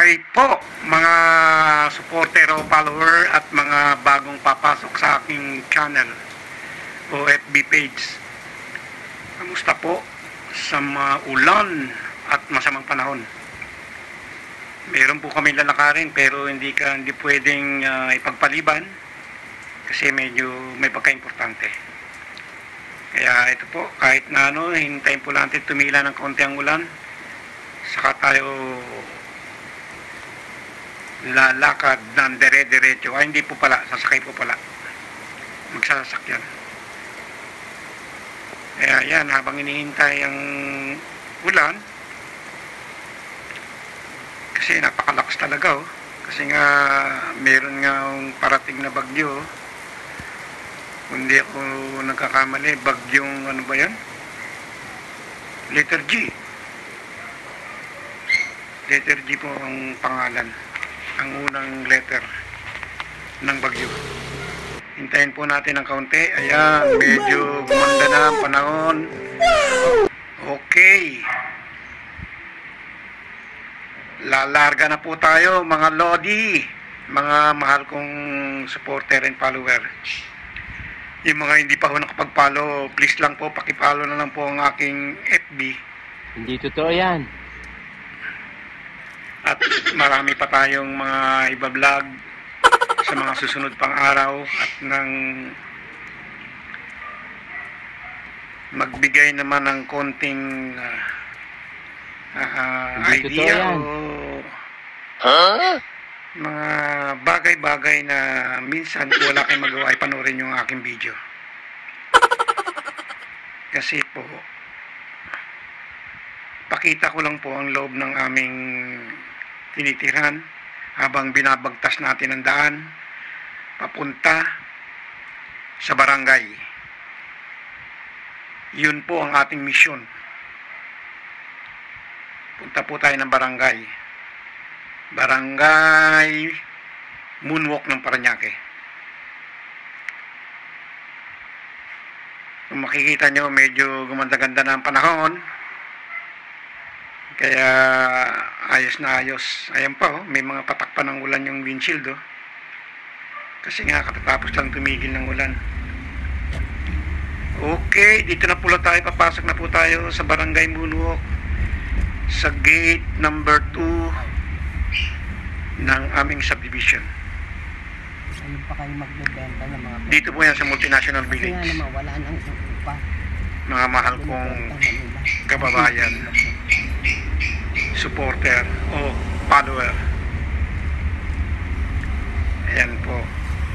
Hi po mga supporter o follower at mga bagong papasok sa aking channel o FB page. Kamusta po sa ulan at masamang panahon? Meron po kami lalakarin pero hindi pwedeng ipagpaliban kasi medyo may pagka-importante. Kaya ito po, kahit na hintayin po natin tumila ng konti ang ulan, saka tayo lalakad ng dire-diretso. Ay, hindi po pala, sasakay po pala, magsasakyan. Kaya yan, habang inihintay ang ulan, kasi napakalakas talaga kasi nga meron nga parating na bagyo. Hindi ako nagkakamali, bagyong ano ba yan? Letter G. Letter G po ang pangalan, ang unang letter ng bagyo. Hintayin po natin ng kaunti. Ayan, medyo gumanda na ang panahon. Okay, lalarga na po tayo mga Lodi, mga mahal kong supporter and follower. Yung mga hindi pa ho nakapag-follow, please lang po, pakipollow na lang po ang aking FB. Hindi totoo yan. At marami pa tayong mga iba-vlog sa mga susunod pang araw at nang magbigay naman ng konting idea o mga bagay-bagay na minsan wala kayong magawa ay panoorin yung aking video. Kasi po, pakita ko lang po ang loob ng aming tinitiran habang binabagtas natin ang daan papunta sa barangay. Yun po ang ating misyon. Punta po tayo ng barangay. Barangay Moonwalk ng Parañaque. Kung makikita nyo, medyo gumanda-ganda na ang panahon. Kaya ayos na ayos. Ayan pa, may mga patak pa ng ulan yung windshield. Kasi nga katatapos lang tumigil ng ulan. Okay, dito na po tayo. Papasok na po tayo sa Barangay Moonwalk. Sa gate number 2 ng aming subdivision. Ayun pa kayo magbebenta ng mga dito po yan sa Multinational Village. Kaya naman wala nang upa. Mga mahal kong kababayan, supporter o follower. Ayan po,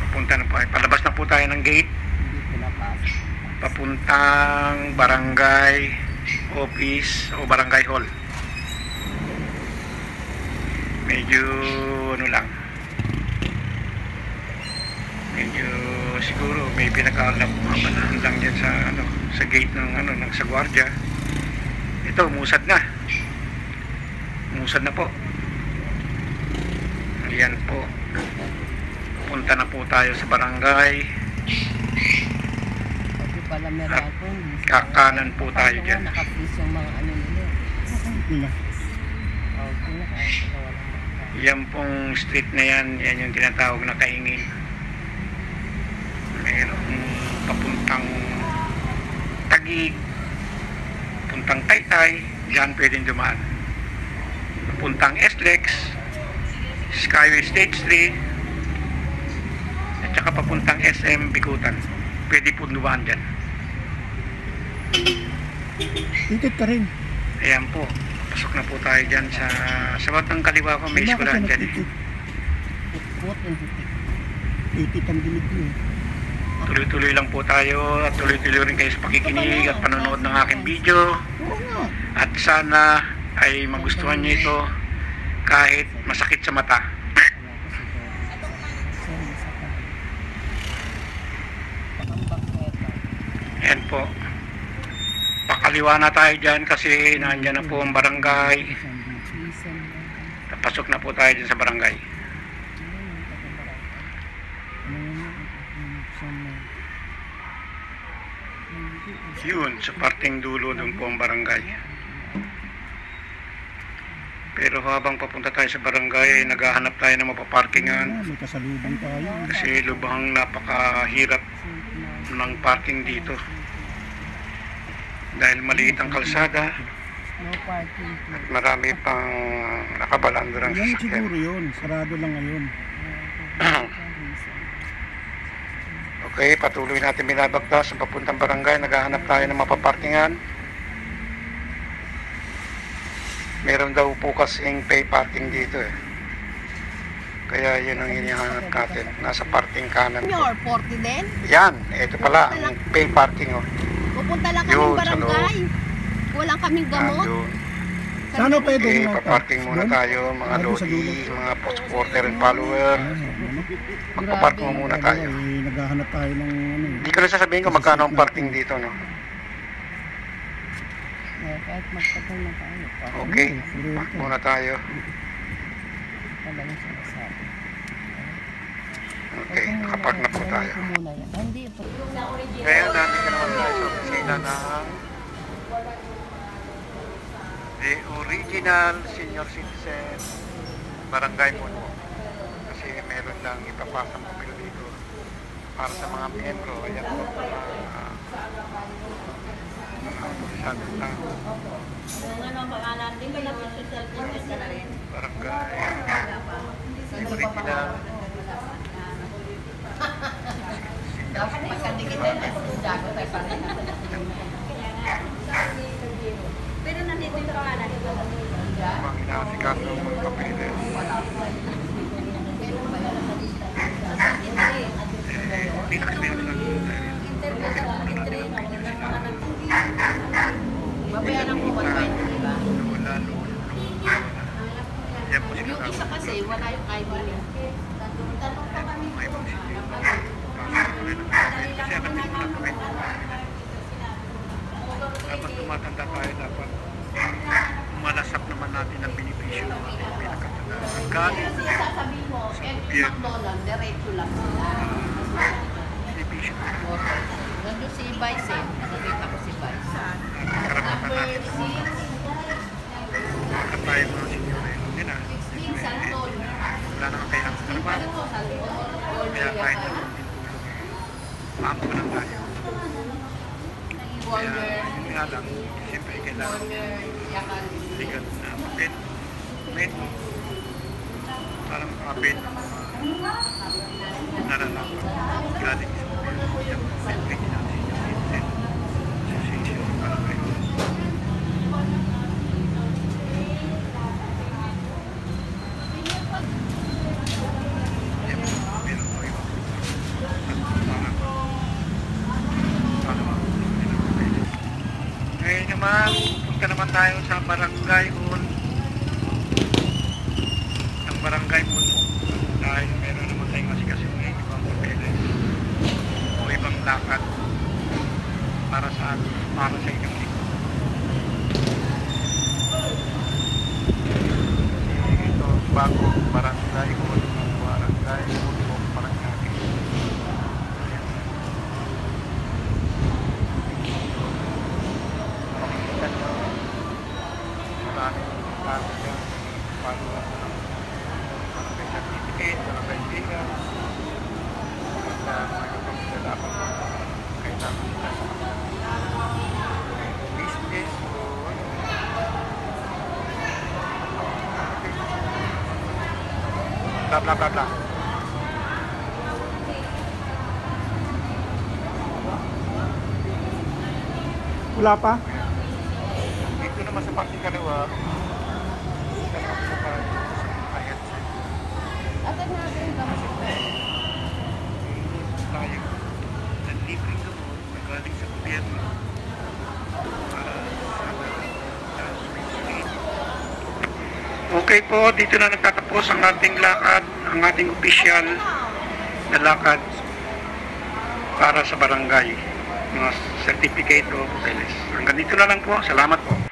papunta na po, palabas na po tayo ng gate, papuntang barangay office o barangay hall. Medyo ano lang, medyo siguro may pinakaalap lang dyan sa sa gate ng sa gwardiya. Ito, musad na po. Ayan po, punta na po tayo sa barangay at kakanan po tayo dyan. Yan pong street na yan, yan yung tinatawag na Kaingin. Mayroong papuntang Taguig, papuntang Taytay, dyan pwedeng dumaan. Papuntang SLEX, Skyway State Street, at saka papuntang SM Bikutan, pwede po dumaan dyan. Ikot ka rin. Ayan po, pasok na po tayo dyan sa batang kaliwa ko, may eskwelahan dyan Ikot ang bilig niyo. Tuloy-tuloy lang po tayo at tuloy-tuloy rin kayo sa pakikinig at panonood ng aking video. At sana ay magustuhan niyo ito kahit masakit sa mata. Ayan po, pakaliwa na tayo dyan kasi nandyan na po ang barangay. Pasok na po tayo dyan sa barangay. Yun, sa parting dulo doon po ang barangay. Pero habang papunta tayo sa barangay, naghahanap tayo ng mapaparkingan. May kasalubong tayo. Kasi lubhang napakahirap ng parking dito. Dahil maliit ang kalsada No parking. at marami pang nakabalandra ng Yan sasakyan. siguro yun. Sarado lang ngayon. Okay, patuloy natin binabagtas sa papuntang barangay. Naghahanap tayo ng mapaparkingan. Meron daw po kasing pay parking dito eh. Kaya yun ang hinihanap natin. Nasa parking kanan po. Or 40 din? Yan, ito pala ang pay parking oh. Pupunta lang Yun, kaming sa barangay. Walang kaming gamot. Nandun. Sana pwede Okay, naman paparking muna tayo, mga Nandun sa lodi, dulo. mga supporter and follower. Magpapark mo muna tayo. Naghahanap tayo ng ano. Hindi ko na sasabihin kung magkano ang parking dito, no? Kahit magpatay na tayo. Okay, park muna tayo. Madaling sinasabi. Okay, nakapark na po tayo. Muna yan. Hindi ito. Ngayon, natin ka naman tayo sa opisina ng the original senior citizen barangay Munmo. Kasi meron lang ipapasang papel dito para sa mga miyembro. Ayan po, sabi na barangay original Dapat magkandikit din. Jago tayo pa rin. Pero nandito yung pangalan. mga inaasikaso mga papeles. Pinakabili lang Babayaran ko 120, di ba? wala loan. Yan po Yung isa kasi, wala yung ID niya. may ibang sityo. Kasi alam din mo na kami. Dapat tumatanda tayo, dapat malasap naman natin ang benepisyo ng ating pinakatanda. Ang galing Kasi sasabihin mo, McDonald's, diretso lang sila. benepisyo na Nandun si Vice eh. Nakita ko si Vice. karapatan Number natin. 6, Bakit tayo mga senyor eh? Hindi na. Santol. Wala na kakayahan sa trabaho. Kaya kahit na konting tulong eh, maamo pa lang tayo. Kaya Warner. yun nga lang, siyempre kailangan Yakan. legal na papel, dokumento, para makapit nalalaman galing sa gobyerno yung papel original senior citizen association para kayo. Meron po yung ngayon naman, punta naman tayo sa barangay hall ng barangay Munmo dahil meron naman tayong asikasuhin ibang papeles o ibang lakad para sa inyong lingkod. Ito bago barangay hall ng barangay Munmo Paranaque. Maraming tao dyan, follow up ng barangay certificate, barangay legal, at mga pagkakalapan kailangan nila sa business o bla bla bla bla. Wala pa? Dito naman sa parting kaliwa, dito naman sa ayan Atag natin gamot. tayo ng libreng gamot na galing sa gobyerno para sa okay po, dito na nagtatapos ang ating lakad, ang ating opisyal na lakad para sa barangay, mga certificate o papeles. Hanggang dito na lang po. Salamat po.